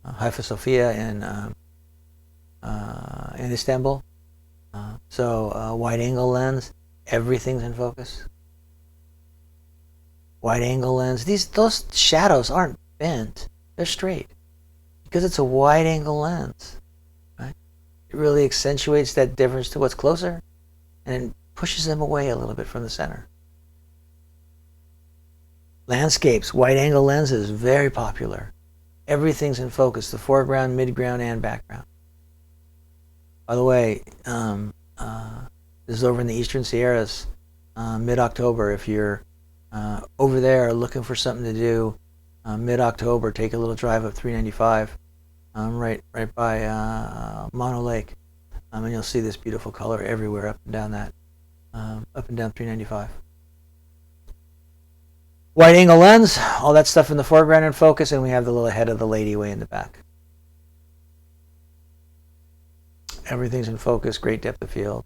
Hagia Sophia in Istanbul. So wide angle lens, everything's in focus. Wide angle lens, those shadows aren't bent, they're straight because it's a wide angle lens, right? It really accentuates that difference to what's closer and it pushes them away a little bit from the center. Landscapes, wide angle lenses, very popular. Everything's in focus, the foreground, midground, and background. By the way, this is over in the Eastern Sierras, mid-October. If you're over there looking for something to do, mid-October, take a little drive up 395, right by Mono Lake, and you'll see this beautiful color everywhere up and down 395. Wide angle lens, all that stuff in the foreground in focus, and we have the little head of the lady way in the back. Everything's in focus, great depth of field.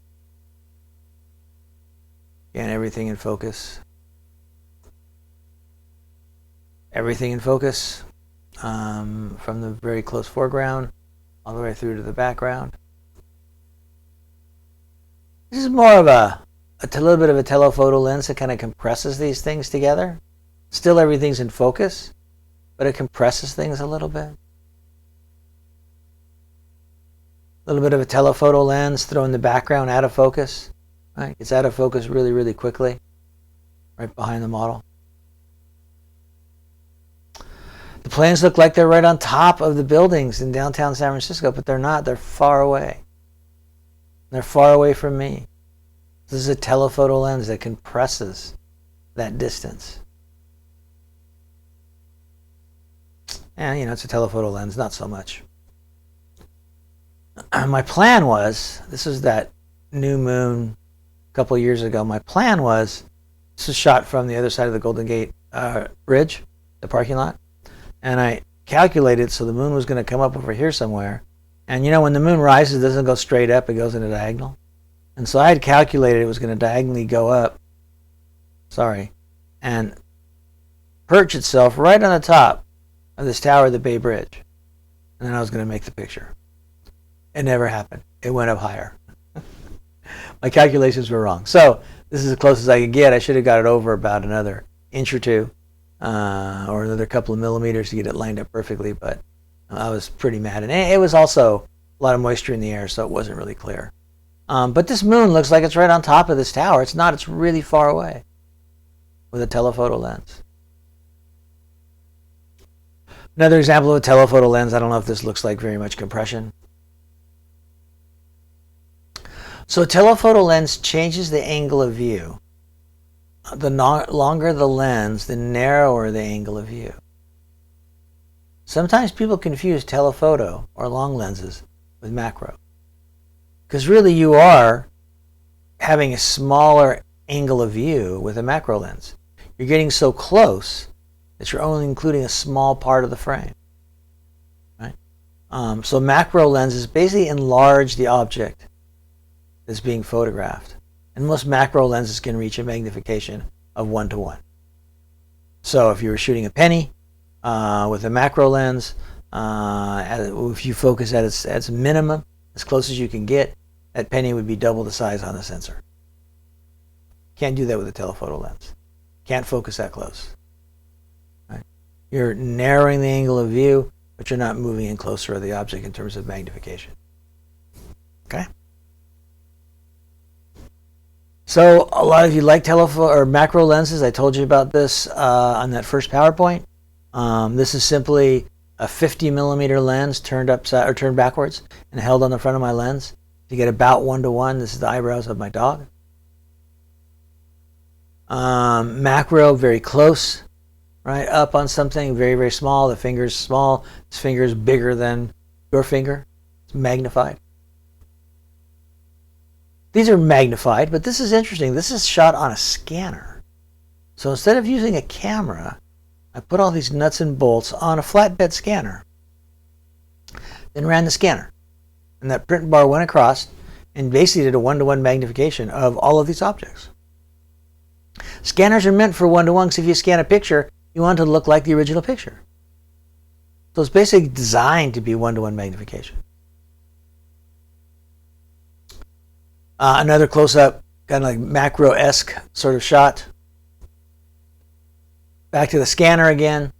Again, everything in focus. Everything in focus, from the very close foreground all the way through to the background. This is more of a little bit of a telephoto lens that kind of compresses these things together. Still everything's in focus, but it compresses things a little bit. A little bit of a telephoto lens, throwing the background out of focus. Right? It's out of focus really, really quickly, right behind the model. The planes look like they're right on top of the buildings in downtown San Francisco, but they're not. They're far away. They're far away from me. This is a telephoto lens that compresses that distance. And, it's a telephoto lens, not so much. My plan was, this was that new moon a couple of years ago. My plan was, this was shot from the other side of the Golden Gate Bridge, the parking lot. And I calculated so the moon was going to come up over here somewhere. And when the moon rises, it doesn't go straight up, it goes in a diagonal. And so I had calculated it was going to diagonally go up, and perch itself right on the top of this tower of the Bay Bridge. And then I was going to make the picture. It never happened. It went up higher. My calculations were wrong. So this is as close as I could get. I should have got it over about another inch or two, or another couple of millimeters to get it lined up perfectly, but I was pretty mad. And it was also a lot of moisture in the air, so it wasn't really clear. But this moon looks like it's right on top of this tower. It's not. It's really far away with a telephoto lens. Another example of a telephoto lens. I don't know if this looks like very much compression. So a telephoto lens changes the angle of view. The longer the lens, the narrower the angle of view. Sometimes people confuse telephoto or long lenses with macro. Because really you are having a smaller angle of view with a macro lens. You're getting so close that you're only including a small part of the frame. Right? So macro lenses basically enlarge the object that's being photographed. And most macro lenses can reach a magnification of 1:1. So if you were shooting a penny with a macro lens, if you focus at its minimum, as close as you can get, that penny would be double the size on the sensor. Can't do that with a telephoto lens. Can't focus that close. Right? You're narrowing the angle of view, but you're not moving in closer to the object in terms of magnification. Okay? So a lot of you like telephoto or macro lenses. I told you about this on that first PowerPoint. This is simply a 50 millimeter lens turned upside or turned backwards and held on the front of my lens to get about 1:1. This is the eyebrows of my dog. Macro, very close, right up on something, very, very small. The finger's small. This finger is bigger than your finger. It's magnified. These are magnified, but this is interesting. This is shot on a scanner. So instead of using a camera, I put all these nuts and bolts on a flatbed scanner. Then ran the scanner. And that print bar went across and basically did a 1:1 magnification of all of these objects. Scanners are meant for 1:1 because if you scan a picture, you want it to look like the original picture. So it's basically designed to be one-to-one magnification. Another close-up, kind of like macro-esque sort of shot. Back to the scanner again.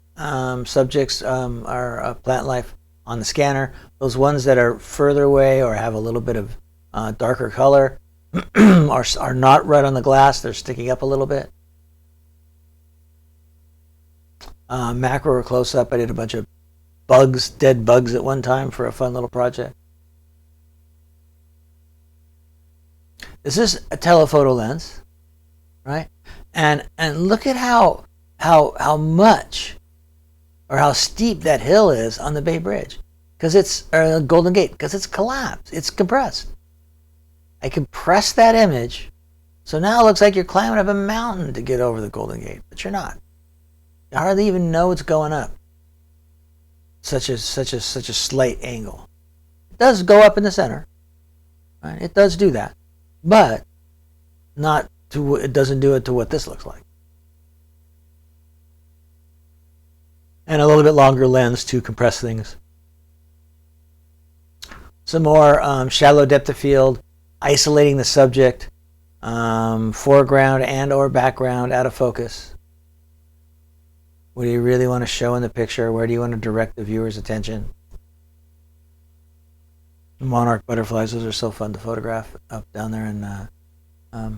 Subjects are plant life on the scanner. Those ones that are further away or have a little bit of darker color are not right on the glass. They're sticking up a little bit. Macro or close-up, I did a bunch of bugs, dead bugs at one time for a fun little project. This is a telephoto lens, right? And look at how much or how steep that hill is on the Bay Bridge, because it's or Golden Gate, because it's collapsed, it's compressed. I compressed that image, so now it looks like you're climbing up a mountain to get over the Golden Gate, but you're not. You hardly even know it's going up. Such a slight angle. It does go up in the center, right? It does do that, but not to. It doesn't do it to what this looks like. And a little bit longer lens to compress things. Some more shallow depth of field, isolating the subject, foreground and or background out of focus. What do you really want to show in the picture? Where do you want to direct the viewer's attention? Monarch butterflies, those are so fun to photograph up down there in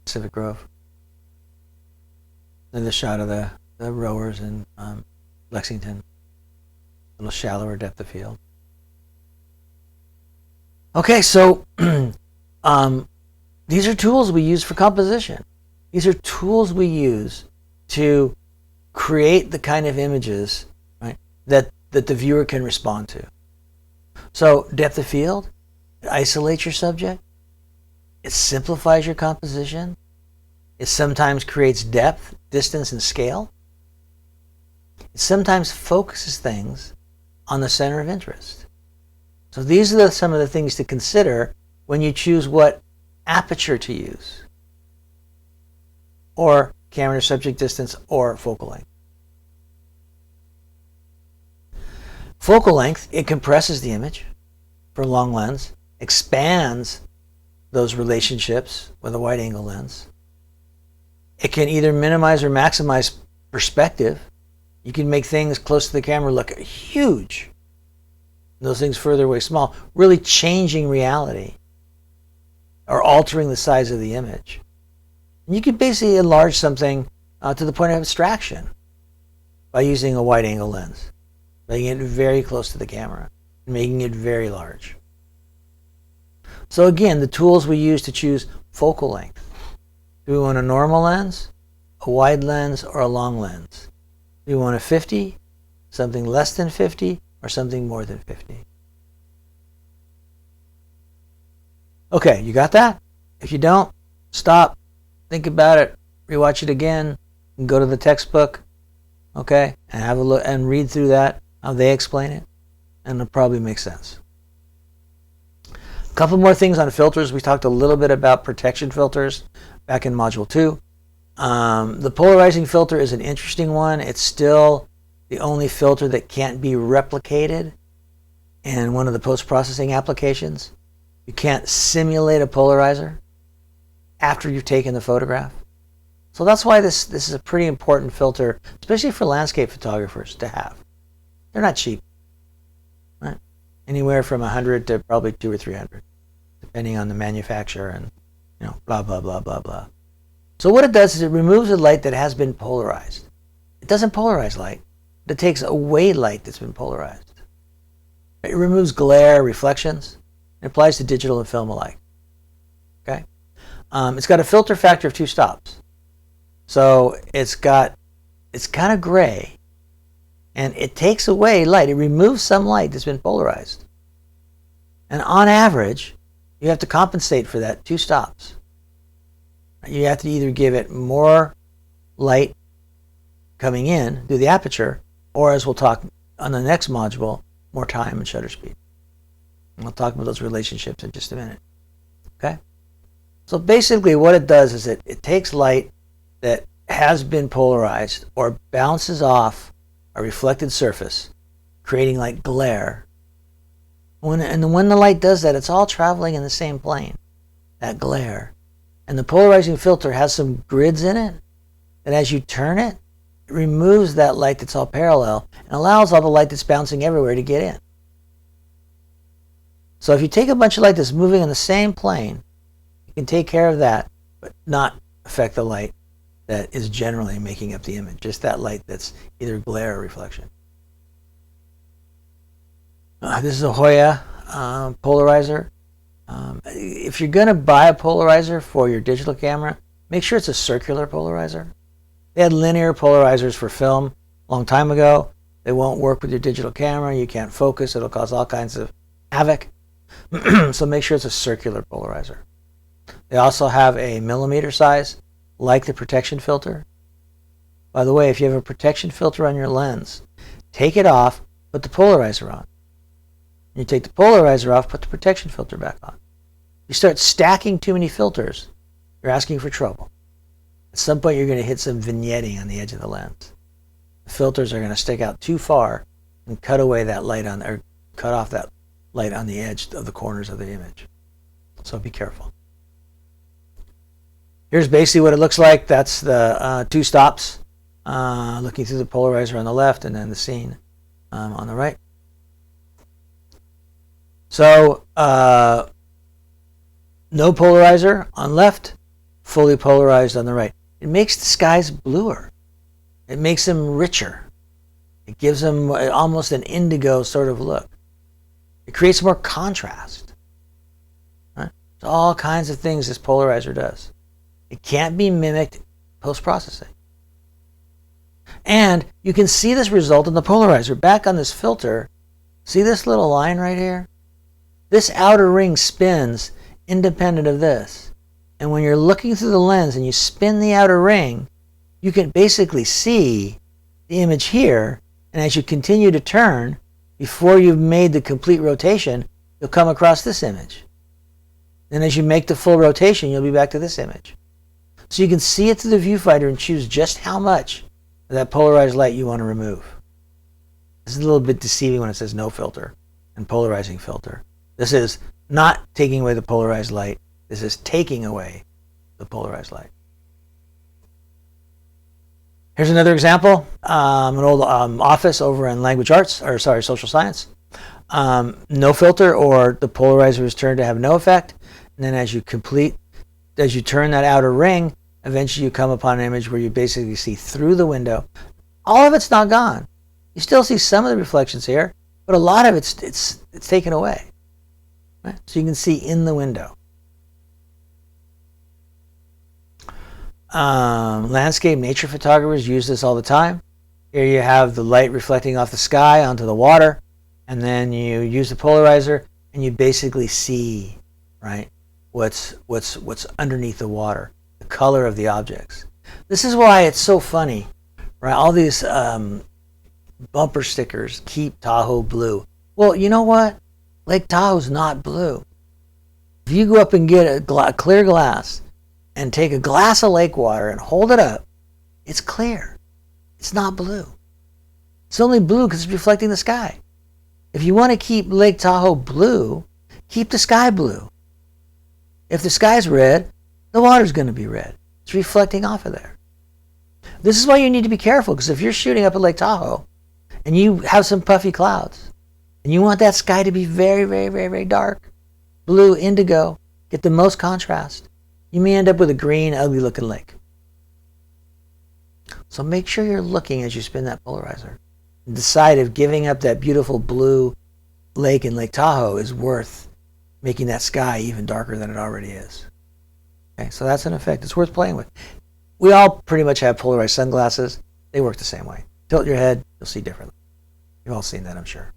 Pacific Grove. And the shot of the rowers in Lexington, a little shallower depth of field. Okay, so these are tools we use for composition. These are tools we use to create the kind of images, right, that the viewer can respond to. So depth of field, it isolates your subject, it simplifies your composition, it sometimes creates depth, distance, and scale. It sometimes focuses things on the center of interest. So these are some of the things to consider when you choose what aperture to use, or camera to subject distance, or focal length. Focal length, it compresses the image for a long lens, expands those relationships with a wide angle lens. It can either minimize or maximize perspective. You can make things close to the camera look huge, those things further away small, really changing reality or altering the size of the image. And you can basically enlarge something to the point of abstraction by using a wide angle lens, making it very close to the camera, and making it very large. So again, the tools we use to choose focal length. Do we want a normal lens, a wide lens, or a long lens? Do we want a 50, something less than 50, or something more than 50? Okay, you got that? If you don't, stop, think about it, rewatch it again, and go to the textbook, okay, and have a look and read through that, how they explain it, and it'll probably make sense. A couple more things on filters. We talked a little bit about protection filters back in Module 2. The polarizing filter is an interesting one. It's still the only filter that can't be replicated in one of the post-processing applications. You can't simulate a polarizer after you've taken the photograph. So that's why this is a pretty important filter, especially for landscape photographers to have. They're not cheap, right? Anywhere from 100 to probably 200 or 300, depending on the manufacturer and blah blah blah blah blah. So what it does is it removes the light that has been polarized. It doesn't polarize light, but it takes away light that's been polarized. It removes glare, reflections. It applies to digital and film alike. Okay, it's got a filter factor of 2 stops, so it's kind of gray, and it takes away light. It removes some light that's been polarized, and on average, you have to compensate for that 2 stops. You have to either give it more light coming in through the aperture, or, as we'll talk on the next module, more time and shutter speed. And we'll talk about those relationships in just a minute. Okay? So basically what it does is it takes light that has been polarized or bounces off a reflected surface creating like glare. When the light does that, it's all traveling in the same plane, that glare. And the polarizing filter has some grids in it that as you turn it, it removes that light that's all parallel and allows all the light that's bouncing everywhere to get in. So if you take a bunch of light that's moving in the same plane, you can take care of that, but not affect the light that is generally making up the image, just that light that's either glare or reflection. This is a Hoya polarizer. If you're going to buy a polarizer for your digital camera, make sure it's a circular polarizer. They had linear polarizers for film a long time ago. They won't work with your digital camera. You can't focus. It'll cause all kinds of havoc. So make sure it's a circular polarizer. They also have a millimeter size, like the protection filter. By the way, if you have a protection filter on your lens, take it off, put the polarizer on. You take the polarizer off, put the protection filter back on. You start stacking too many filters, you're asking for trouble. At some point, you're going to hit some vignetting on the edge of the lens. The filters are going to stick out too far and cut away that light on, or cut off that light on the edge of the corners of the image. So be careful. Here's basically what it looks like. That's the two stops, looking through the polarizer on the left and then the scene on the right. So no polarizer on left, fully polarized on the right. It makes the skies bluer. It makes them richer. It gives them almost an indigo sort of look. It creates more contrast. Right? There's all kinds of things this polarizer does. It can't be mimicked post-processing. And you can see this result in the polarizer. Back on this filter, see this little line right here? This outer ring spins independent of this. And when you're looking through the lens and you spin the outer ring, you can basically see the image here. And as you continue to turn, before you've made the complete rotation, you'll come across this image. Then as you make the full rotation, you'll be back to this image. So you can see it through the viewfinder and choose just how much of that polarized light you want to remove. This is a little bit deceiving when it says no filter and polarizing filter. This is not taking away the polarized light. This is taking away the polarized light. Here's another example. An old office over in language arts, or sorry, social science. No filter, or the polarizer is turned to have no effect. And then as you turn that outer ring, eventually you come upon an image where you basically see through the window. All of it's not gone. You still see some of the reflections here, but a lot of it's taken away. Right? So you can see in the window. Landscape nature photographers use this all the time. Here you have the light reflecting off the sky onto the water, and then you use the polarizer and you basically see, right, what's underneath the water, the color of the objects. This is why it's so funny, right? All these bumper stickers keep Tahoe blue. Well, you know what? Lake Tahoe's not blue. If you go up and get a clear glass and take a glass of lake water and hold it up, it's clear. It's not blue. It's only blue because it's reflecting the sky. If you want to keep Lake Tahoe blue, keep the sky blue. If the sky's red, the water's going to be red. It's reflecting off of there. This is why you need to be careful, because if you're shooting up at Lake Tahoe and you have some puffy clouds and you want that sky to be very, very, very, very dark, blue, indigo, get the most contrast, you may end up with a green, ugly looking lake. So make sure you're looking as you spin that polarizer and decide if giving up that beautiful blue lake in Lake Tahoe is worth making that sky even darker than it already is. Okay, so that's an effect. It's worth playing with. We all pretty much have polarized sunglasses. They work the same way. Tilt your head, you'll see differently. You've all seen that, I'm sure.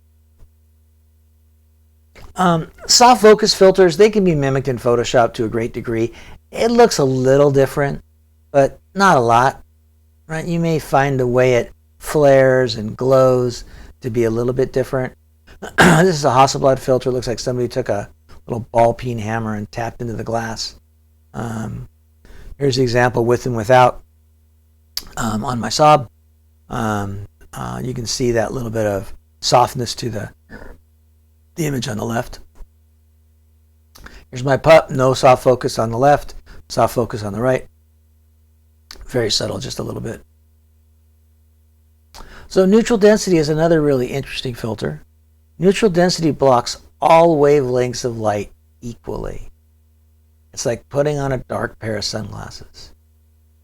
Soft focus filters, they can be mimicked in Photoshop to a great degree. It looks a little different, but not a lot. Right? You may find the way it flares and glows to be a little bit different. This is a Hasselblad filter. It looks like somebody took a little ball peen hammer and tapped into the glass. Here's the example with and without on my Saab. You can see that little bit of softness to the image on the left. Here's my pup. No soft focus on the left, soft focus on the right. Very subtle, just a little bit. So neutral density is another really interesting filter. Neutral density blocks all wavelengths of light equally. It's like putting on a dark pair of sunglasses.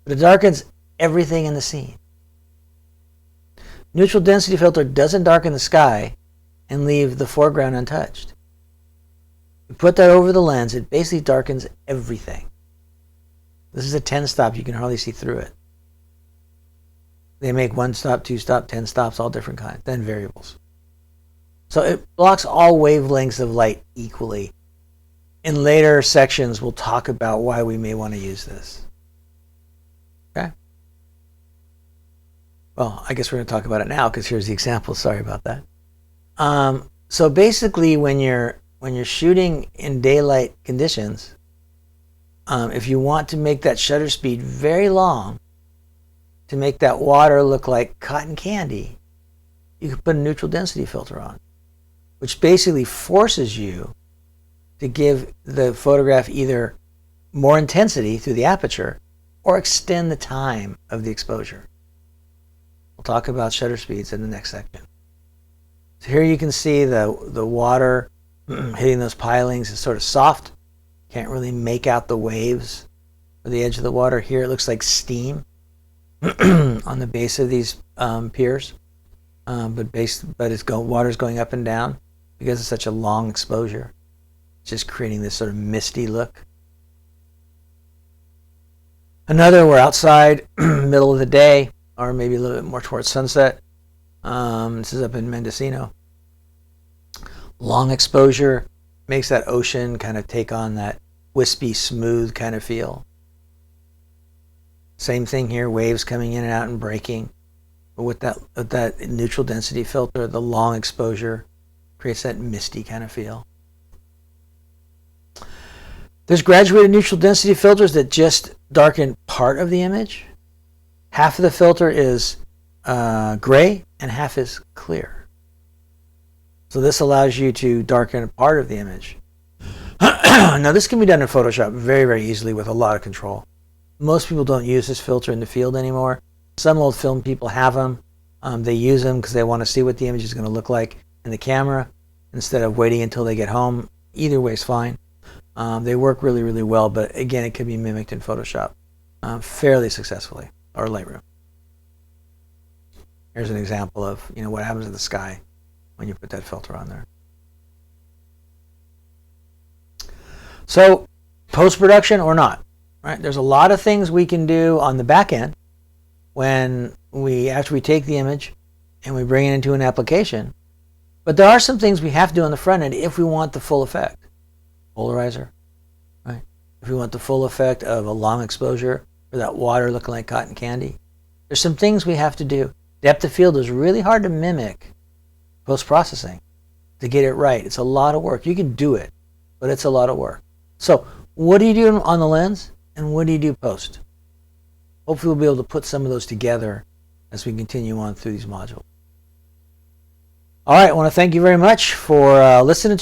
But it darkens everything in the scene. Neutral density filter doesn't darken the sky and leave the foreground untouched. You put that over the lens, it basically darkens everything. This is a 10 stop, you can hardly see through it. They make 1 stop, 2 stop, 10 stops, all different kinds, then variables. So it blocks all wavelengths of light equally. In later sections, we'll talk about why we may want to use this. Okay? Well, I guess we're going to talk about it now because here's the example. Sorry about that. So basically, when you're shooting in daylight conditions, if you want to make that shutter speed very long, to make that water look like cotton candy, you can put a neutral density filter on, which basically forces you to give the photograph either more intensity through the aperture or extend the time of the exposure. We'll talk about shutter speeds in the next section. So here you can see the water hitting those pilings is sort of soft. Can't really make out the waves or the edge of the water. Here it looks like steam on the base of these piers, but water's going up and down because it's such a long exposure. It's just creating this sort of misty look. Another, we're outside, middle of the day, or maybe a little bit more towards sunset. This is up in Mendocino. Long exposure makes that ocean kind of take on that wispy, smooth kind of feel. Same thing here, waves coming in and out and breaking. But with that neutral density filter, the long exposure creates that misty kind of feel. There's graduated neutral density filters that just darken part of the image. Half of the filter is gray and half is clear. So this allows you to darken a part of the image. Now this can be done in Photoshop very, very easily with a lot of control. Most people don't use this filter in the field anymore. Some old film people have them. They use them because they want to see what the image is going to look like in the camera instead of waiting until they get home. Either way is fine. They work really, really well, but again, it can be mimicked in Photoshop fairly successfully, or Lightroom. Here's an example of what happens to the sky when you put that filter on there. So, post-production or not, right? There's a lot of things we can do on the back end after we take the image and we bring it into an application. But there are some things we have to do on the front end if we want the full effect. Polarizer, right? If we want the full effect of a long exposure or that water looking like cotton candy, there's some things we have to do. Depth of field is really hard to mimic post-processing to get it right. It's a lot of work. You can do it, but it's a lot of work. So what do you do on the lens and what do you do post? Hopefully we'll be able to put some of those together as we continue on through these modules. All right, I want to thank you very much for listening